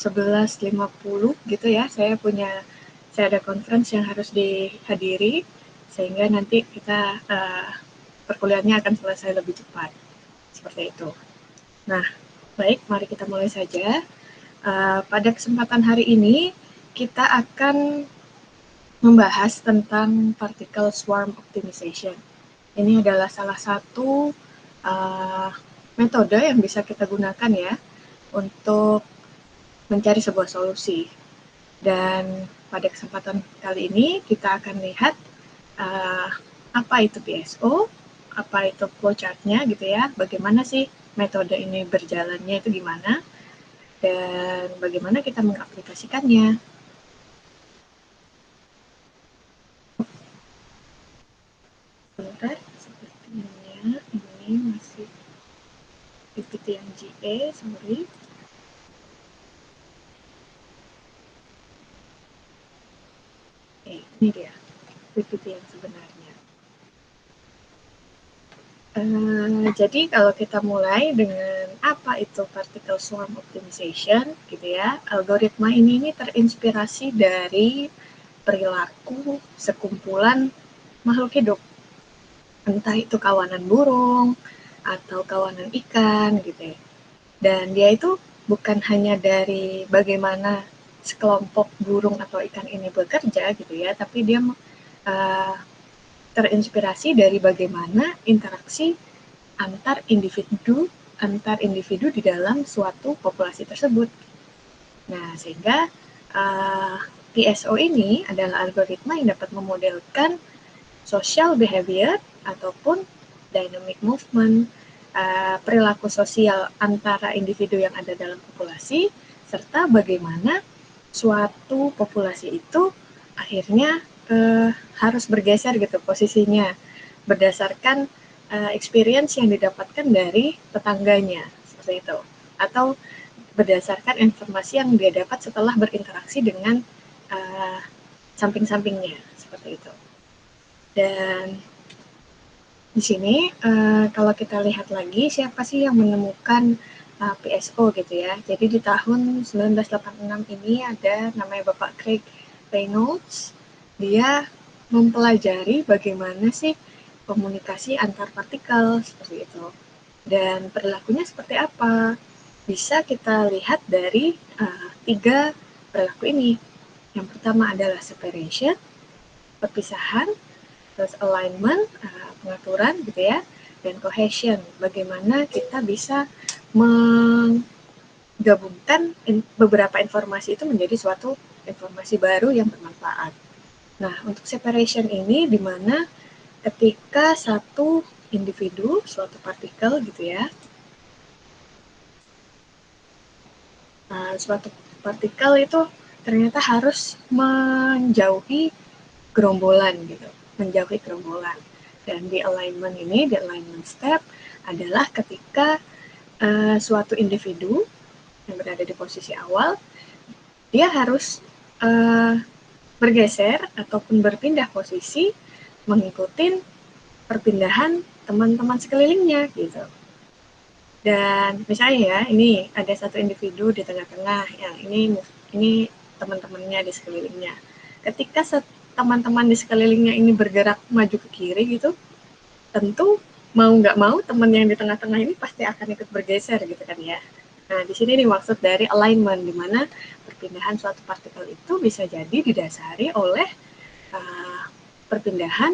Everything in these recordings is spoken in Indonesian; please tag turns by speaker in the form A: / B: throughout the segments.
A: 11.50 gitu ya, saya ada conference yang harus dihadiri, sehingga nanti kita perkuliahannya akan selesai lebih cepat, seperti itu. Nah, baik, mari kita mulai saja. Pada kesempatan hari ini, kita akan membahas tentang particle swarm optimization. Ini adalah salah satu metode yang bisa kita gunakan ya untuk mencari sebuah solusi. Dan pada kesempatan kali ini kita akan lihat apa itu PSO, apa itu flowchart-nya gitu ya, bagaimana sih metode ini berjalannya itu gimana, dan bagaimana kita mengaplikasikannya. Sebentar, sepertinya ini masih PPT yang GA, sorry. Ini dia PPT yang sebenarnya. Jadi kalau kita mulai dengan apa itu particle swarm optimization gitu ya, algoritma ini terinspirasi dari perilaku sekumpulan makhluk hidup, entah itu kawanan burung atau kawanan ikan gitu ya. Dan dia itu bukan hanya dari bagaimana sekelompok burung atau ikan ini bekerja gitu ya, tapi dia terinspirasi dari bagaimana interaksi antar individu di dalam suatu populasi tersebut. Nah, sehingga PSO ini adalah algoritma yang dapat memodelkan social behavior ataupun dynamic movement, perilaku sosial antara individu yang ada dalam populasi, serta bagaimana suatu populasi itu akhirnya harus bergeser gitu posisinya berdasarkan experience yang didapatkan dari tetangganya, seperti itu, atau berdasarkan informasi yang dia dapat setelah berinteraksi dengan samping-sampingnya, seperti itu. Dan di sini kalau kita lihat lagi siapa sih yang menemukan PSO gitu ya. Jadi di tahun 1986 ini ada namanya Bapak Craig Reynolds. Dia mempelajari bagaimana sih komunikasi antar partikel seperti itu. Dan perilakunya seperti apa? Bisa kita lihat dari 3 perilaku ini. Yang pertama adalah separation, perpisahan, terus alignment, pengaturan gitu ya, dan cohesion, bagaimana kita bisa menggabungkan beberapa informasi itu menjadi suatu informasi baru yang bermanfaat. Nah, untuk separation ini di mana ketika satu individu, suatu partikel gitu ya, suatu partikel itu ternyata harus menjauhi gerombolan gitu, menjauhi gerombolan. Dan di alignment step adalah ketika suatu individu yang berada di posisi awal, dia harus bergeser ataupun berpindah posisi mengikuti perpindahan teman-teman sekelilingnya gitu. Dan misalnya ya, ini ada satu individu di tengah-tengah, yang ini teman-temannya di sekelilingnya. Ketika teman-teman di sekelilingnya ini bergerak maju ke kiri gitu, tentu mau nggak mau teman yang di tengah-tengah ini pasti akan ikut bergeser gitu kan ya. Nah, di sini dimaksud dari alignment, di mana perpindahan suatu partikel itu bisa jadi didasari oleh perpindahan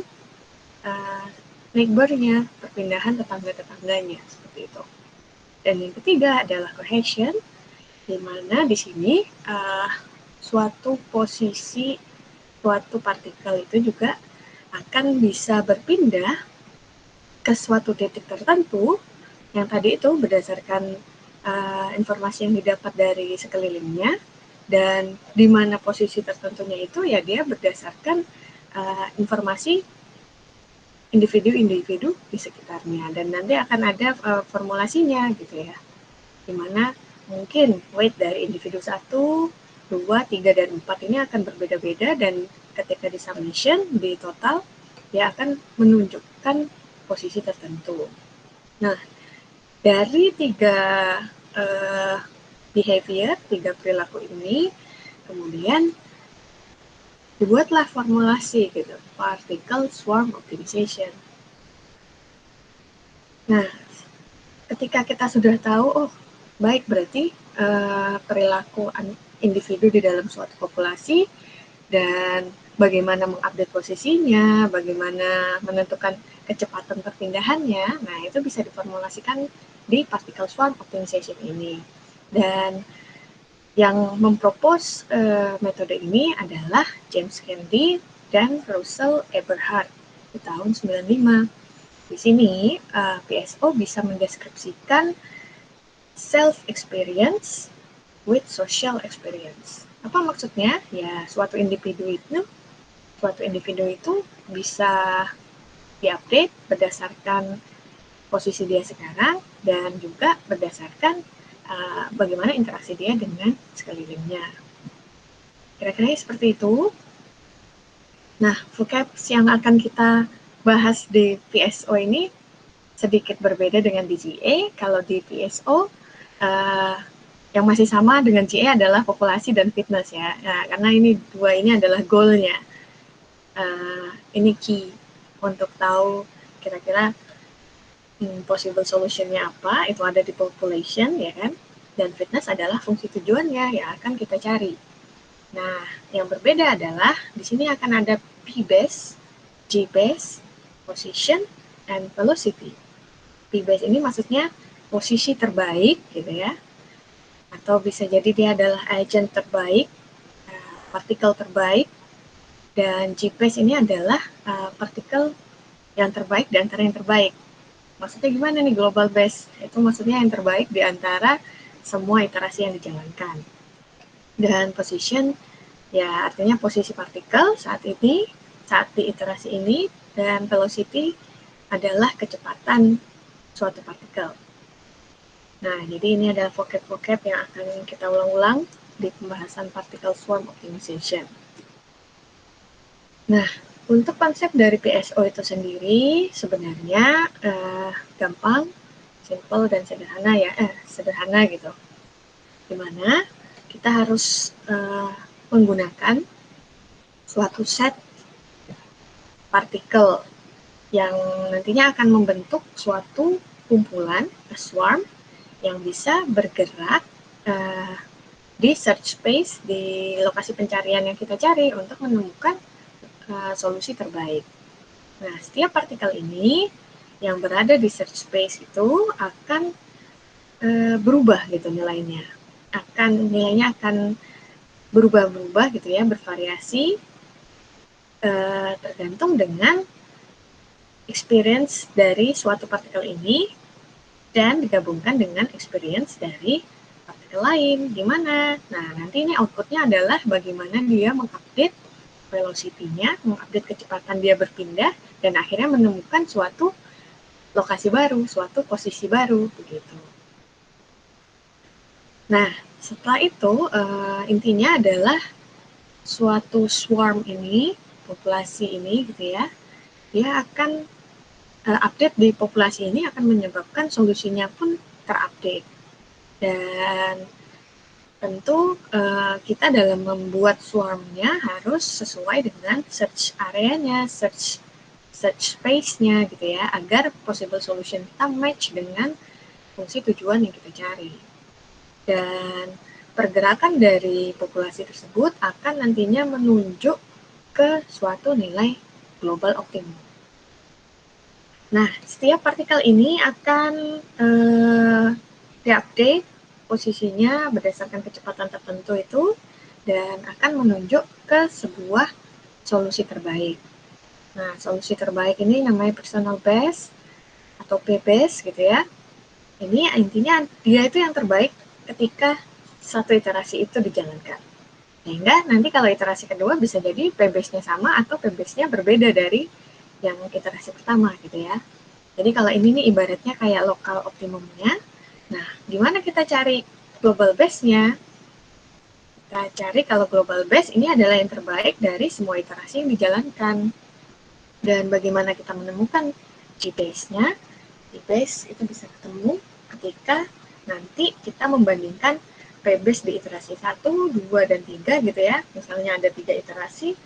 A: neighbor-nya, perpindahan tetangga-tetangganya, seperti itu. Dan yang ketiga adalah cohesion, di mana di sini suatu posisi suatu partikel itu juga akan bisa berpindah ke suatu titik tertentu yang tadi itu berdasarkan informasi yang didapat dari sekelilingnya, dan di mana posisi tertentunya itu ya dia berdasarkan informasi individu-individu di sekitarnya, dan nanti akan ada formulasinya gitu ya, dimana mungkin weight dari individu 1, 2, 3, dan 4 ini akan berbeda-beda, dan ketika di summation, di total, dia akan menunjukkan posisi tertentu. Nah, dari 3 behavior, 3 perilaku ini, kemudian dibuatlah formulasi gitu, particle swarm optimization. Nah, ketika kita sudah tahu, oh baik berarti perilaku individu di dalam suatu populasi dan bagaimana mengupdate posisinya, bagaimana menentukan kecepatan perpindahannya, nah itu bisa diformulasikan di particle swarm optimization ini. Dan yang mempropos metode ini adalah James Candy dan Russell Eberhard di tahun 95. Di sini PSO bisa mendeskripsikan self-experience with social experience. Apa maksudnya? Ya, suatu individu itu bisa diupdate berdasarkan posisi dia sekarang dan juga berdasarkan bagaimana interaksi dia dengan sekelilingnya. Kira-kira seperti itu. Nah, vocab yang akan kita bahas di PSO ini sedikit berbeda dengan di GA. Kalau di PSO, yang masih sama dengan GA adalah populasi dan fitness ya. Nah, karena ini dua ini adalah goalnya. Ini key untuk tahu kira-kira possible solutionnya apa. Itu ada di population ya kan. Dan fitness adalah fungsi tujuannya yang akan kita cari. Nah, yang berbeda adalah di sini akan ada P-base, G-base, position, and velocity. P-base ini maksudnya posisi terbaik gitu ya, atau bisa jadi dia adalah agent terbaik, partikel terbaik, dan G-base ini adalah partikel yang terbaik di antara yang terbaik. Maksudnya gimana nih global base? Itu maksudnya yang terbaik di antara semua iterasi yang dijalankan. Dan position ya artinya posisi partikel saat ini, saat di iterasi ini, dan velocity adalah kecepatan suatu partikel. Nah, jadi ini adalah vocab-vocab yang akan kita ulang-ulang di pembahasan particle swarm optimization. Nah, untuk konsep dari PSO itu sendiri sebenarnya gampang, simple, dan sederhana ya, sederhana gitu. Dimana kita harus menggunakan suatu set partikel yang nantinya akan membentuk suatu kumpulan, a swarm, yang bisa bergerak di search space, di lokasi pencarian yang kita cari untuk menemukan solusi terbaik. Nah, setiap partikel ini yang berada di search space itu akan berubah gitu nilainya. Nilainya akan berubah-berubah gitu ya, bervariasi tergantung dengan experience dari suatu partikel ini dan digabungkan dengan experience dari partikel lain. Gimana? Nah, nanti ini outputnya adalah bagaimana dia mengupdate velocity-nya, mengupdate kecepatan dia berpindah, dan akhirnya menemukan suatu lokasi baru, suatu posisi baru, begitu. Nah, setelah itu intinya adalah suatu swarm ini, populasi ini gitu ya, dia akan update di populasi ini akan menyebabkan solusinya pun terupdate. Dan tentu kita dalam membuat swarm-nya harus sesuai dengan search area-nya, search space-nya gitu ya, agar possible solution kita match dengan fungsi tujuan yang kita cari. Dan pergerakan dari populasi tersebut akan nantinya menunjuk ke suatu nilai global optimum. Nah, setiap partikel ini akan diupdate posisinya berdasarkan kecepatan tertentu itu dan akan menunjuk ke sebuah solusi terbaik. Nah, solusi terbaik ini namanya personal best atau P-base gitu ya. Ini intinya dia itu yang terbaik ketika satu iterasi itu dijalankan. Sehingga nanti kalau iterasi kedua bisa jadi P-base-nya sama atau P-base-nya berbeda dari yang iterasi pertama gitu ya. Jadi kalau ini nih ibaratnya kayak lokal optimumnya. Nah, gimana kita cari global base-nya? Kita cari kalau global base ini adalah yang terbaik dari semua iterasi yang dijalankan. Dan bagaimana kita menemukan G-base-nya? G-base itu bisa ketemu ketika nanti kita membandingkan pbase di iterasi 1, 2, dan 3 gitu ya. Misalnya ada 3 iterasi.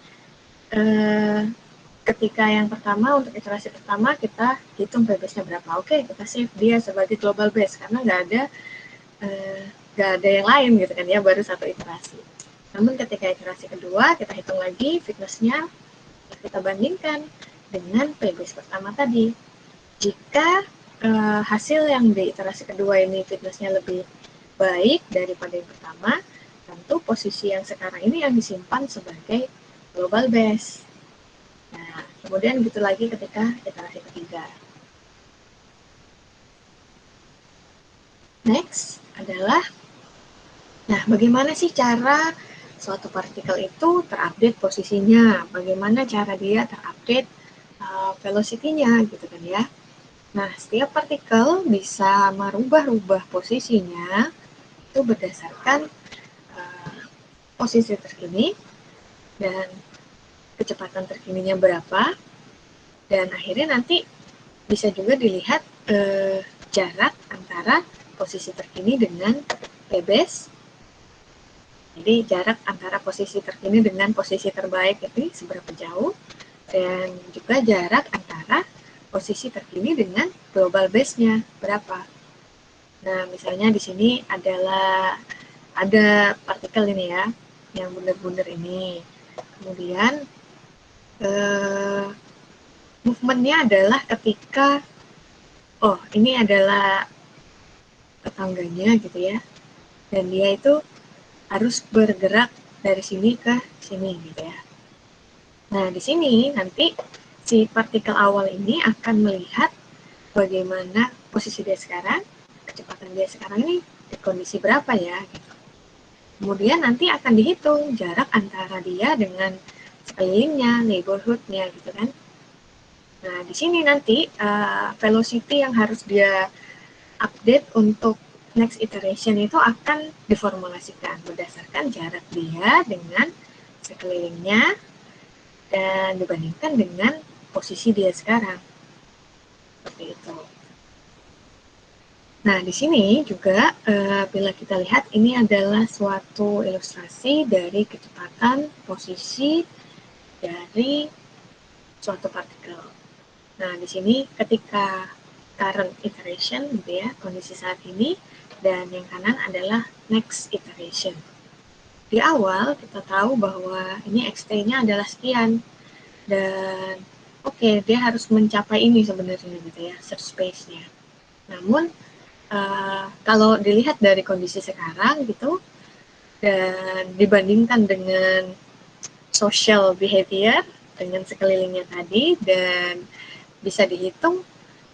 A: Ketika yang pertama, untuk iterasi pertama kita hitung pbase-nya berapa. Oke, kita save dia sebagai global base karena nggak ada yang lain gitu kan ya, baru satu iterasi. Namun ketika iterasi kedua, kita hitung lagi fitness-nya, kita bandingkan dengan pbase pertama tadi. Jika hasil yang di iterasi kedua ini fitness-nya lebih baik daripada yang pertama, tentu posisi yang sekarang ini yang disimpan sebagai global base. Nah, kemudian gitu lagi ketika iterasi ketiga. Next adalah, nah bagaimana sih cara suatu partikel itu terupdate posisinya, bagaimana cara dia terupdate velocity-nya gitu kan ya. Nah, setiap partikel bisa merubah-rubah posisinya itu berdasarkan posisi terkini dan kecepatan terkininya berapa, dan akhirnya nanti bisa juga dilihat jarak antara posisi terkini dengan pbase. Jadi jarak antara posisi terkini dengan posisi terbaik ini seberapa jauh, dan juga jarak antara posisi terkini dengan global base-nya berapa. Nah, misalnya di sini ada partikel ini ya, yang bundar-bundar ini. Kemudian movement-nya adalah ketika, ini adalah tetangganya gitu ya, dan dia itu harus bergerak dari sini ke sini gitu ya. Nah, di sini nanti si partikel awal ini akan melihat bagaimana posisi dia sekarang, kecepatan dia sekarang ini di kondisi berapa ya gitu. Kemudian nanti akan dihitung jarak antara dia dengan sekelilingnya, neighborhood-nya gitu kan. Nah, di sini nanti velocity yang harus dia update untuk next iteration itu akan diformulasikan berdasarkan jarak dia dengan sekelilingnya dan dibandingkan dengan posisi dia sekarang. Seperti itu. Nah, di sini juga bila kita lihat ini adalah suatu ilustrasi dari kecepatan posisi dari suatu partikel. Nah, di sini ketika current iteration gitu ya, kondisi saat ini, dan yang kanan adalah next iteration. Di awal kita tahu bahwa ini xt-nya adalah sekian, dan dia harus mencapai ini sebenarnya gitu ya, search space-nya. Namun kalau dilihat dari kondisi sekarang gitu dan dibandingkan dengan social behavior dengan sekelilingnya tadi, dan bisa dihitung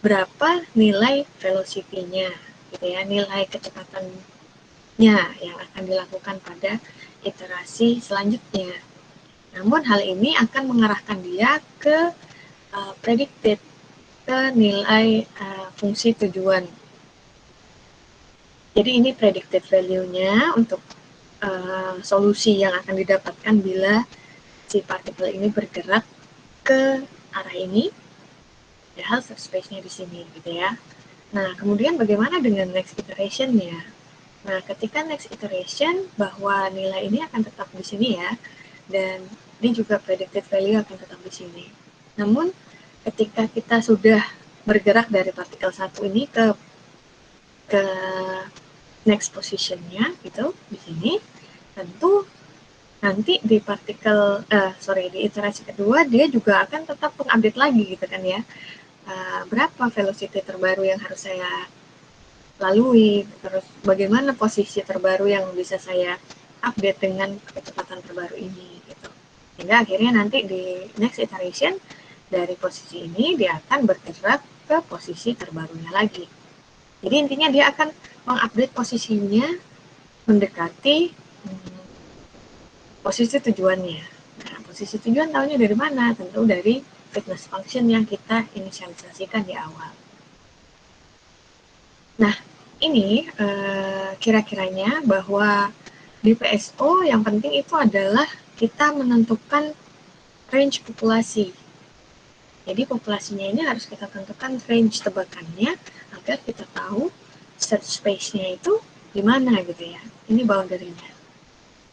A: berapa nilai velocity-nya gitu ya, nilai kecepatannya yang akan dilakukan pada iterasi selanjutnya. Namun hal ini akan mengarahkan dia ke predicted, ke nilai fungsi tujuan. Jadi ini predicted value-nya untuk solusi yang akan didapatkan bila si partikel ini bergerak ke arah ini, padahal subspace-nya di sini gitu ya. Nah, kemudian bagaimana dengan next iteration-nya? Nah, ketika next iteration bahwa nilai ini akan tetap di sini ya, dan ini juga predicted value akan tetap di sini. Namun, ketika kita sudah bergerak dari partikel satu ini ke next position-nya gitu di sini, tentu nanti di di iterasi kedua dia juga akan tetap mengupdate lagi gitu kan ya, berapa velocity terbaru yang harus saya lalui, terus bagaimana posisi terbaru yang bisa saya update dengan kecepatan terbaru ini gitu. Sehingga akhirnya nanti di next iteration dari posisi ini dia akan bergerak ke posisi terbarunya lagi. Jadi intinya dia akan mengupdate posisinya mendekati posisi tujuannya. Nah, posisi tujuan tahunya dari mana? Tentu dari fitness function yang kita inisialisasikan di awal. Nah, ini kira-kiranya bahwa di PSO yang penting itu adalah kita menentukan range populasi. Jadi populasinya ini harus kita tentukan range tebakannya agar kita tahu search space-nya itu di mana gitu ya. ini boundary-nya.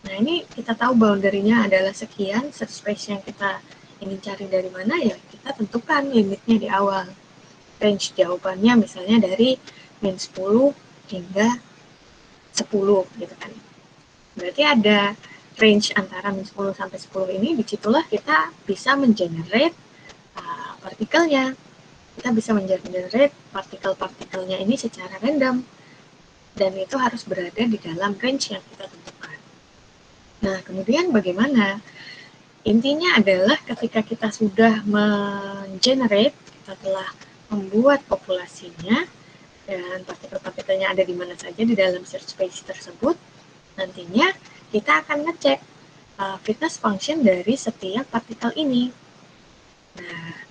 A: Nah, ini kita tahu boundary-nya adalah sekian, search space yang kita ingin cari dari mana, ya kita tentukan limitnya di awal. Range jawabannya misalnya dari min 10 hingga 10 gitu kan. Berarti ada range antara min 10 sampai 10 ini, disitulah kita bisa mengenerate partikelnya. Kita bisa mengenerate partikel-partikelnya ini secara random, dan itu harus berada di dalam range yang kita tentukan. Nah, kemudian bagaimana? Intinya adalah ketika kita sudah mengenerate, kita telah membuat populasinya, dan partikel-partikelnya ada di mana saja di dalam search space tersebut, nantinya kita akan ngecek fitness function dari setiap partikel ini. Nah,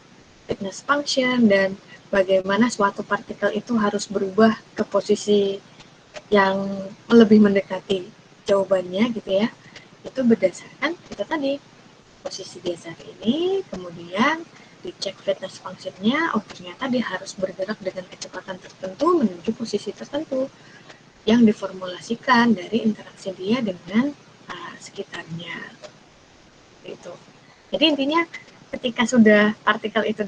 A: fitness function dan bagaimana suatu partikel itu harus berubah ke posisi yang lebih mendekati jawabannya gitu ya, itu berdasarkan kita tadi posisi dasar ini, kemudian dicek fitness function-nya, oh ternyata dia harus bergerak dengan kecepatan tertentu menuju posisi tertentu yang diformulasikan dari interaksi dia dengan sekitarnya. Gitu. Jadi intinya ketika sudah partikel itu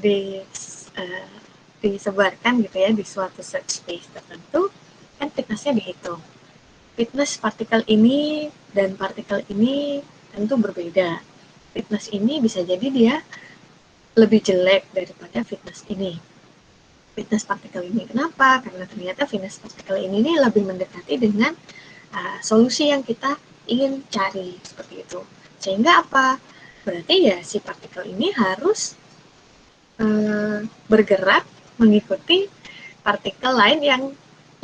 A: disebarkan gitu ya di suatu search space tertentu, kan fitness-nya dihitung. Fitness partikel ini dan partikel ini tentu berbeda. Fitness ini bisa jadi dia lebih jelek daripada fitness ini. Fitness partikel ini kenapa? Karena ternyata fitness partikel ini lebih mendekati dengan solusi yang kita ingin cari, seperti itu. Sehingga apa? Berarti ya si partikel ini harus bergerak mengikuti partikel lain yang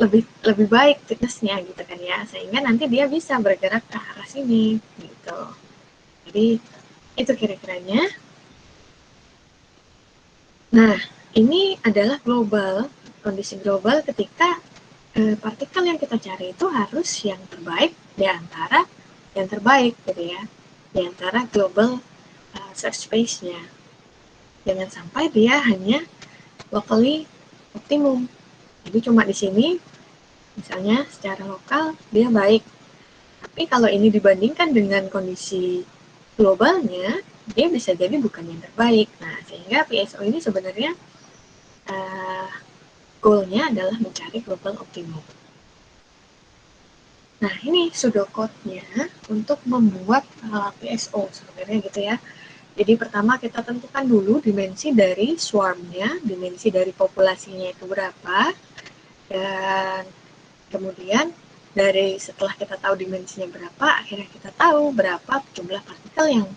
A: lebih baik fitnessnya gitu kan ya, sehingga nanti dia bisa bergerak ke arah sini gitu. Jadi itu kira-kiranya. Nah, ini adalah global, kondisi global ketika partikel yang kita cari itu harus yang terbaik di antara yang terbaik gitu ya, di antara global search space-nya. Jangan sampai dia hanya locally optimum. Jadi cuma di sini, misalnya secara lokal dia baik. Tapi kalau ini dibandingkan dengan kondisi globalnya, dia bisa jadi bukan yang terbaik. Nah, sehingga PSO ini sebenarnya goal-nya adalah mencari global optimum. Nah, ini pseudocode-nya untuk membuat PSO sebenarnya gitu ya. Jadi pertama kita tentukan dulu dimensi dari swarm-nya, dimensi dari populasinya itu berapa, dan kemudian dari setelah kita tahu dimensinya berapa, akhirnya kita tahu berapa jumlah partikel yang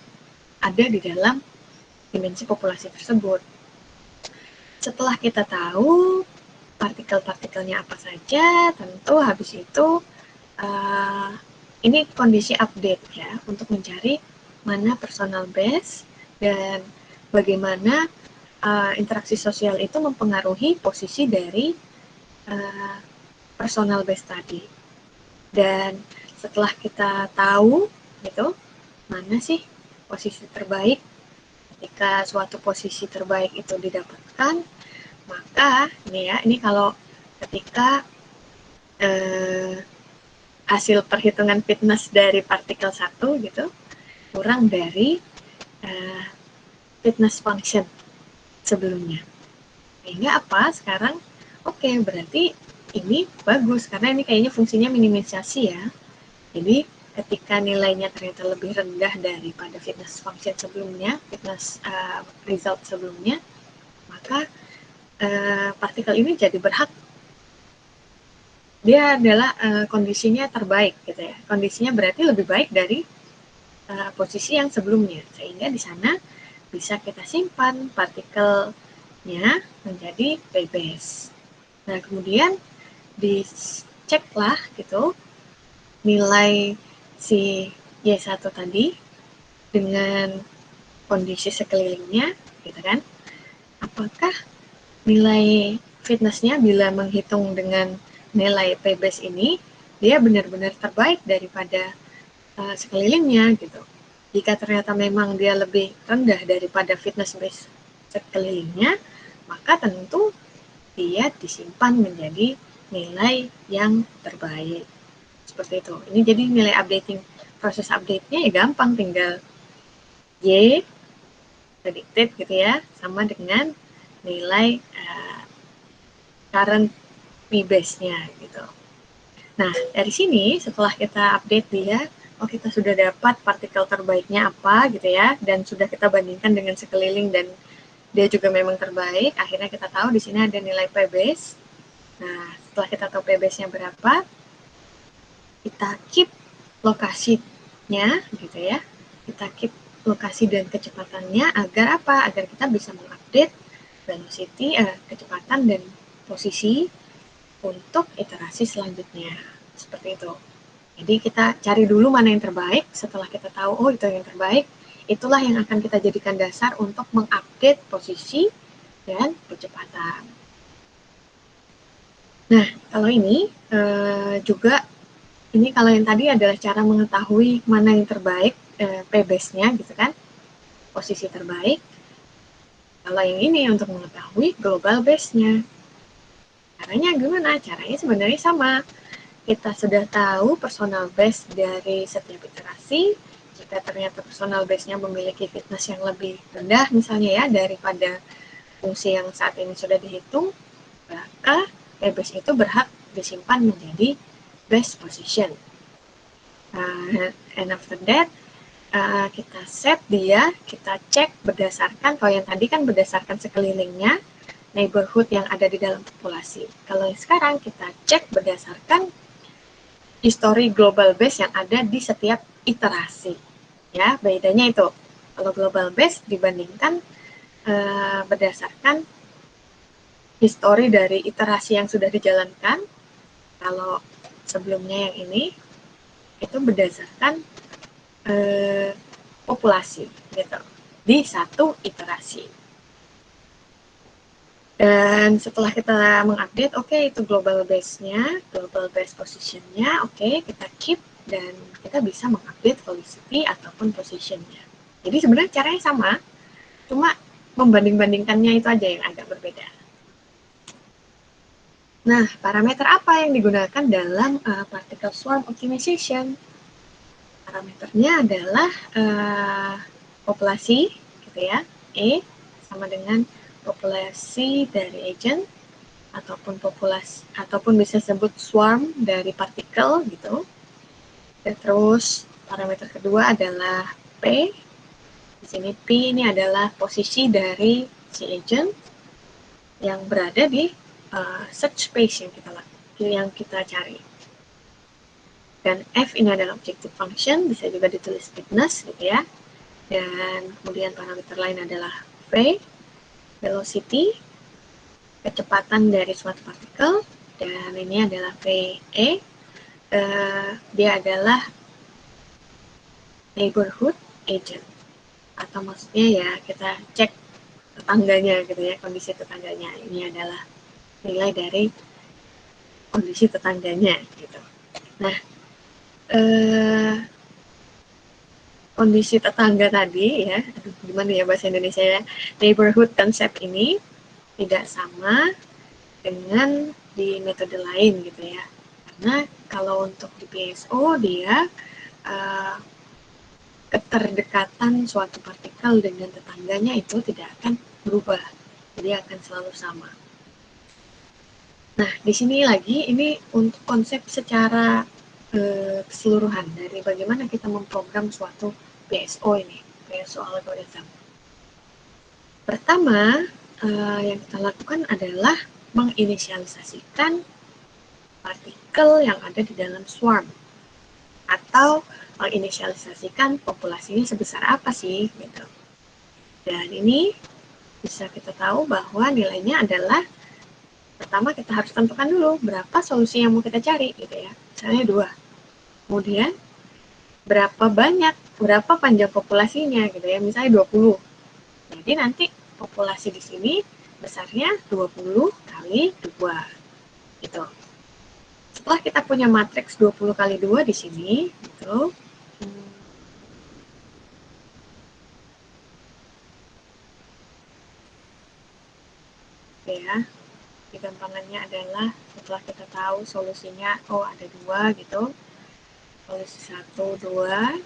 A: ada di dalam dimensi populasi tersebut. Setelah kita tahu partikel-partikelnya apa saja, tentu habis itu ini kondisi update ya, untuk mencari mana personal base dan bagaimana interaksi sosial itu mempengaruhi posisi dari personal base tadi. Dan setelah kita tahu gitu, mana sih posisi terbaik, ketika suatu posisi terbaik itu didapatkan, maka ini kalau ketika hasil perhitungan fitness dari partikel 1 gitu kurang dari fitness function sebelumnya. Sehingga apa? Sekarang oke, berarti ini bagus karena ini kayaknya fungsinya minimisasi ya. Jadi ketika nilainya ternyata lebih rendah daripada fitness function sebelumnya, fitness result sebelumnya, maka partikel ini jadi berhak, dia adalah kondisinya terbaik gitu ya. Kondisinya berarti lebih baik dari posisi yang sebelumnya, sehingga di sana bisa kita simpan partikelnya menjadi P-base. Nah, kemudian diceklah gitu nilai si Y1 tadi dengan kondisi sekelilingnya gitu kan. Apakah nilai fitnessnya bila menghitung dengan nilai P-base ini dia benar-benar terbaik daripada sekelilingnya gitu. Jika ternyata memang dia lebih rendah daripada fitness base sekelilingnya, maka tentu dia disimpan menjadi nilai yang terbaik. Seperti itu. Ini jadi nilai updating, proses update-nya ya gampang, tinggal Y predicted gitu ya, sama dengan nilai current P-base-nya gitu. Nah, dari sini setelah kita update dia, oh kita sudah dapat partikel terbaiknya apa gitu ya, dan sudah kita bandingkan dengan sekeliling dan dia juga memang terbaik, akhirnya kita tahu di sini ada nilai P-base. Nah, setelah kita tahu P-base-nya berapa, kita keep lokasinya gitu ya. Kita keep lokasi dan kecepatannya agar apa? Agar kita bisa mengupdate velocity, kecepatan dan posisi untuk iterasi selanjutnya. Seperti itu. Jadi kita cari dulu mana yang terbaik, setelah kita tahu, oh itu yang terbaik, itulah yang akan kita jadikan dasar untuk mengupdate posisi dan kecepatan. Nah, kalau ini juga, ini kalau yang tadi adalah cara mengetahui mana yang terbaik, P-base-nya gitu kan, posisi terbaik. Kalau yang ini untuk mengetahui global base-nya. Caranya gimana? Caranya sebenarnya sama. Kita sudah tahu personal base dari setiap iterasi. Jika ternyata personal base-nya memiliki fitness yang lebih rendah misalnya ya daripada fungsi yang saat ini sudah dihitung, maka P-base itu berhak disimpan menjadi base position. And after that, kita set dia, kita cek berdasarkan, kalau yang tadi kan berdasarkan sekelilingnya, neighborhood yang ada di dalam populasi. Kalau yang sekarang kita cek berdasarkan history global base yang ada di setiap iterasi. Ya, bedanya itu. Kalau global base dibandingkan berdasarkan history dari iterasi yang sudah dijalankan. Kalau sebelumnya yang ini itu berdasarkan populasi gitu di satu iterasi. Dan setelah kita mengupdate, oke, itu global base-nya, global base position-nya, oke, kita keep dan kita bisa mengupdate velocity ataupun position-nya. Jadi sebenarnya caranya sama, cuma membanding-bandingkannya itu aja yang agak berbeda. Nah, parameter apa yang digunakan dalam particle swarm optimization? Parameternya adalah populasi, gitu ya, E sama dengan populasi dari agent ataupun populasi ataupun bisa sebut swarm dari partikel gitu. Dan terus parameter kedua adalah P. Di sini P ini adalah posisi dari si agent yang berada di search space yang kita cari. Dan F ini adalah objective function, bisa juga ditulis fitness gitu ya. Dan kemudian parameter lain adalah V, velocity, kecepatan dari suatu partikel, dan ini adalah VE, dia adalah neighborhood agent, atau maksudnya ya kita cek tetangganya gitu ya, kondisi tetangganya. Ini adalah nilai dari kondisi tetangganya gitu. Nah, kondisi tetangga tadi ya, gimana ya bahasa Indonesia ya, neighborhood concept ini tidak sama dengan di metode lain gitu ya. Karena kalau untuk di PSO dia keterdekatan suatu partikel dengan tetangganya itu tidak akan berubah, jadi akan selalu sama. Nah, di sini lagi ini untuk konsep secara keseluruhan dari bagaimana kita memprogram suatu PSO ini, PSO algorithm. Pertama, yang kita lakukan adalah menginisialisasikan partikel yang ada di dalam swarm, atau menginisialisasikan populasinya sebesar apa sih, gitu. Dan ini bisa kita tahu bahwa nilainya adalah, pertama kita harus tentukan dulu berapa solusi yang mau kita cari, gitu ya. Misalnya 2. Kemudian berapa panjang populasinya gitu ya, misalnya 20. Jadi nanti populasi di sini besarnya 20 kali 2 gitu. Setelah kita punya matriks 20 kali 2 di sini gitu, ya, gampangannya adalah setelah kita tahu solusinya, oh ada 2 gitu, Polusi 1, 2.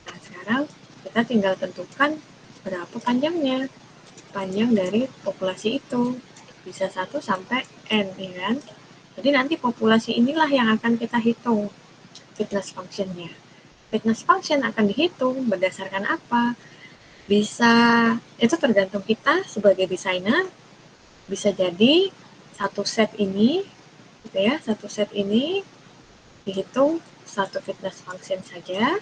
A: Nah, sekarang kita tinggal tentukan berapa panjangnya. Panjang dari populasi itu. Bisa 1 sampai N, ya kan? Jadi nanti populasi inilah yang akan kita hitung fitness function-nya. Fitness function akan dihitung berdasarkan apa? Bisa, itu tergantung kita sebagai desainer, bisa jadi satu set ini, gitu ya, satu set ini dihitung satu fitness function saja.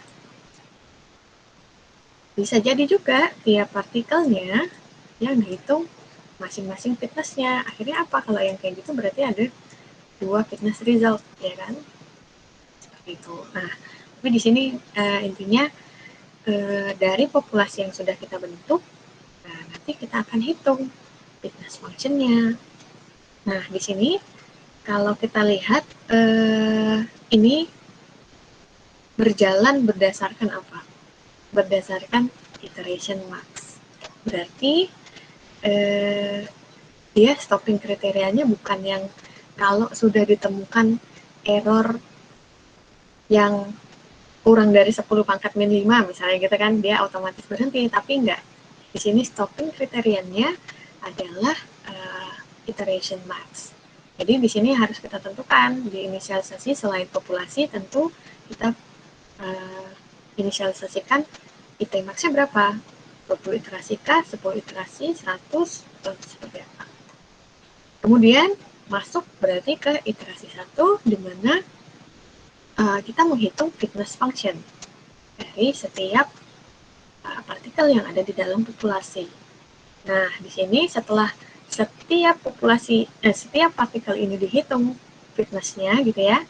A: Bisa jadi juga tiap partikelnya yang dihitung masing-masing fitnessnya. Akhirnya apa? Kalau yang kayak gitu berarti ada 2 fitness result, ya kan? Seperti itu. Nah, tapi di sini intinya dari populasi yang sudah kita bentuk, nah nanti kita akan hitung fitness function-nya. Nah, di sini kalau kita lihat ini berjalan berdasarkan apa? Berdasarkan iteration max. Berarti dia stopping kriterianya bukan yang kalau sudah ditemukan error yang kurang dari 10 pangkat min 5 misalnya gitu kan, dia otomatis berhenti, tapi enggak. Di sini stopping kriterianya adalah iteration max. Jadi di sini harus kita tentukan di inisialisasi selain populasi tentu kita inisialisasikan IT max-nya berapa? 20 iterasi kah, 10 iterasi, 100, atau seperti apa. Kemudian masuk berarti ke iterasi 1 di mana kita menghitung fitness function dari setiap partikel yang ada di dalam populasi. Nah, di sini setelah setiap setiap partikel ini dihitung fitness-nya gitu ya,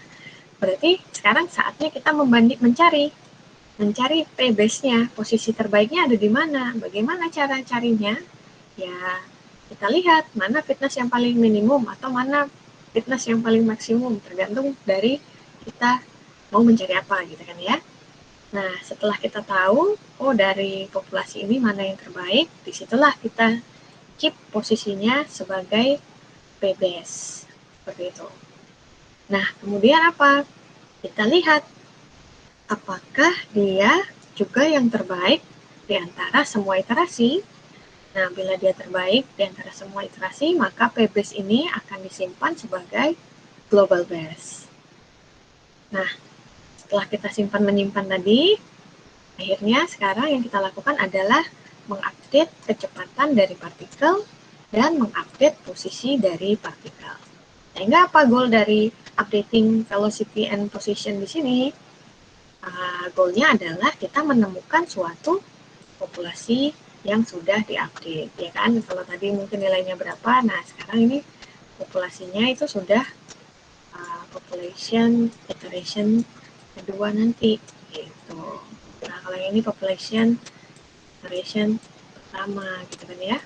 A: berarti sekarang saatnya kita mencari P-base-nya, posisi terbaiknya ada di mana, bagaimana cara carinya, ya kita lihat mana fitness yang paling minimum atau mana fitness yang paling maksimum, tergantung dari kita mau mencari apa gitu kan ya. Nah, setelah kita tahu, oh dari populasi ini mana yang terbaik, disitulah kita keep posisinya sebagai P-base, seperti itu. Nah, kemudian apa? Kita lihat apakah dia juga yang terbaik di antara semua iterasi. Nah, bila dia terbaik di antara semua iterasi, maka P-base ini akan disimpan sebagai global base. Nah, setelah kita simpan-menyimpan tadi, akhirnya sekarang yang kita lakukan adalah mengupdate kecepatan dari partikel dan mengupdate posisi dari partikel. Sehingga apa goal dari updating velocity and position di sini? Goalnya adalah kita menemukan suatu populasi yang sudah diupdate, ya kan? Kalau tadi mungkin nilainya berapa, nah sekarang ini populasinya itu sudah population iteration kedua nanti, gitu. Nah, kalau yang ini population iteration pertama, gitu kan ya.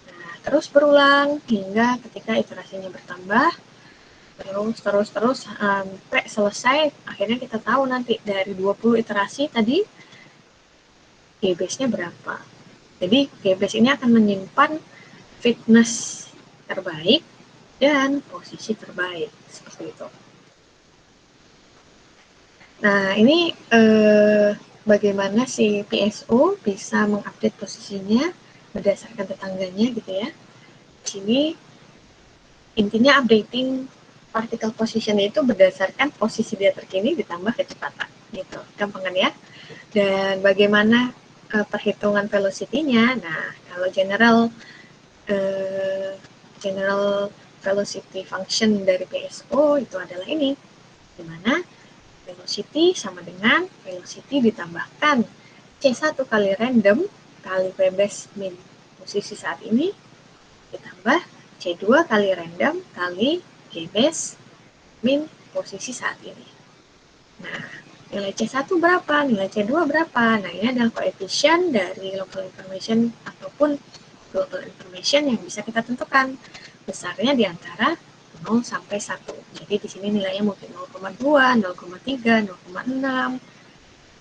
A: Nah, terus berulang hingga ketika iterasinya bertambah, terus sampai selesai. Akhirnya kita tahu nanti dari 20 iterasi tadi G-base-nya berapa. Jadi G-base ini akan menyimpan fitness terbaik dan posisi terbaik, seperti itu. Nah, ini bagaimana si PSO bisa mengupdate posisinya berdasarkan tetangganya gitu ya. Di sini intinya updating particle position itu berdasarkan posisi dia terkini ditambah kecepatan gitu, gampangan ya. Dan bagaimana perhitungan velocity-nya? Nah, kalau general velocity function dari PSO itu adalah ini, di mana velocity sama dengan velocity ditambahkan C1 kali random kali P-base min posisi saat ini ditambah C2 kali random kali G-base min posisi saat ini. Nah, nilai C1 berapa, nilai C2 berapa? Nah, ini adalah koefisien dari local information ataupun global information yang bisa kita tentukan. Besarnya di antara 0 sampai 1. Jadi di sini nilainya mungkin 0,2, 0,3, 0,6.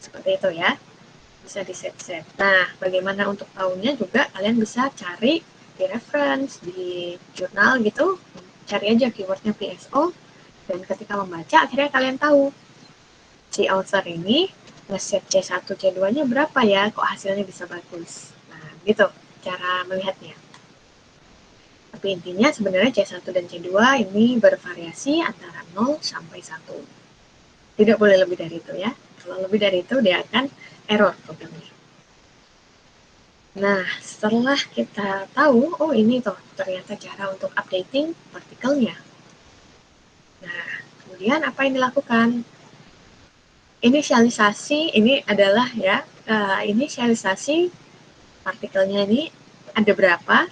A: Seperti itu ya. Bisa di-set-set. Nah, bagaimana untuk tahunya juga kalian bisa cari di reference, di jurnal gitu. Cari aja keywordnya PSO. Dan ketika membaca, akhirnya kalian tahu, si author ini nge-set C1, C2-nya berapa ya, kok hasilnya bisa bagus. Nah, gitu cara melihatnya. Tapi intinya sebenarnya C1 dan C2 ini bervariasi antara 0 sampai 1. Tidak boleh lebih dari itu ya. Kalau lebih dari itu, dia akan error programnya. Nah, setelah kita tahu, oh ini tuh ternyata cara untuk updating partikelnya. Nah, kemudian apa yang dilakukan? Inisialisasi ini adalah ya, inisialisasi partikelnya ini ada berapa